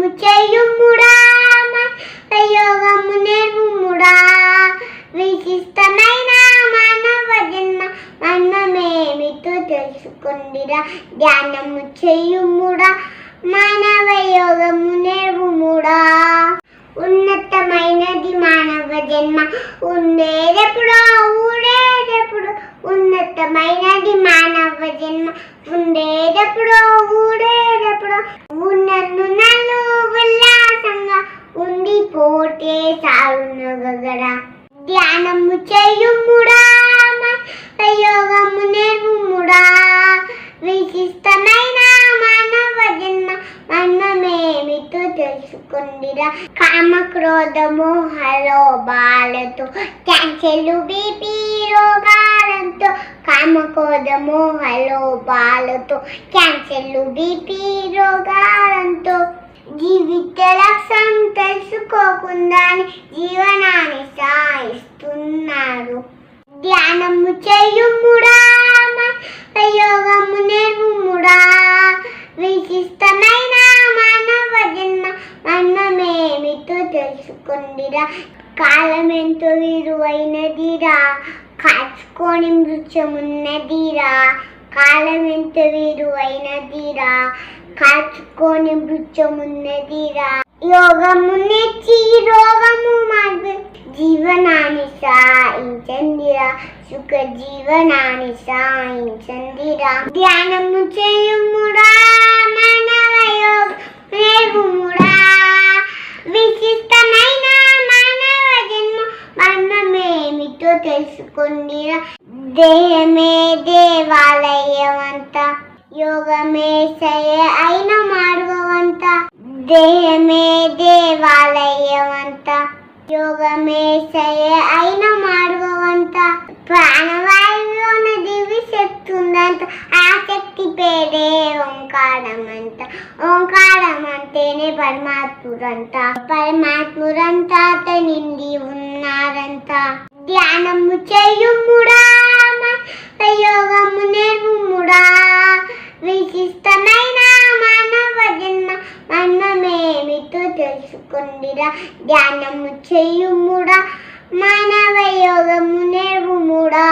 ధ్యానము చేయుముడా యోగము నేర్పుముడా విశిష్టమైన మానవ జన్మ మనమేమిటో తెలుసుకుందిరా ధ్యానము చేయుముడా మానవ యోగము నేర్పుముడా ఉన్నతమైనది మానవ జన్మ ఉండేదెప్పుడో ఊడేదెప్పుడు ఉన్నతమైనది మానవ జన్మ ఉండేదెప్పుడో ఊడేదెప్పుడో ఉన్నన్ను నన్ను ఉల్లాసంగా ఉండిపోతే చాలును గగడా ధ్యానము చేయుముడా యోగము నేర్పుముడా విశిష్టమైన మానవ జన్మ మనమేమిటో తెలుసుకుందిరా కామ క్రోధ మోహలో బాలతో క్యాన్సర్లు బీపీ రోగాలతో కామ క్రోధ మోహలో బాలతో క్యాన్సర్లు బీపీ రోగాలతో జీవిత లక్ష్యం తెలుసుకోకుండా జీవనాన్ని సాగిస్తున్నారు ధ్యానము చేయుముడా యోగము నేర్పుముడా విశిష్టమైన మానవ జన్మ మనమేమిటో తెలుసుకుందిరా కాలమెంతో విలువైనదిరా కాచుకొని మృత్యమున్నదిరా కాలమెంతో విలువైనదిరా కాచుకొని మృత్యమున్నదిరా యోగము నెచ్చి రోగము మాకు జీవనాన్ని సాయించండిరా సుఖ జీవనాన్ని సాయించండిరా ధ్యానము చేయుముడా మానవ యోగ నేర్పుముడా విశిష్టమైన మానవ జన్మ మనమేమిటో తెలుసుకుందిరా దేహమే దేవాలయమంతా యోగమే సయ అయిన మార్గవంత దేహమే దేవాలయమంతా యోగమే సయ అయిన మార్గవంత ప్రాణవాయువులోన దివి శక్తి ఉందంట ఆ శక్తి పేరే ఓంకారమంట ఓంకారం అంటేనే పరమాత్ముడంట పరమాత్ముడంతా నిండి ఉన్నారంట ధ్యానము చేయుముడా యోగము నేర్పుముడా విశిష్టమైన మానవ జన్మ మనమేమిటో తెలుసుకుందిరా ధ్యానము చేయుముడా మానవ యోగము నేర్పుముడా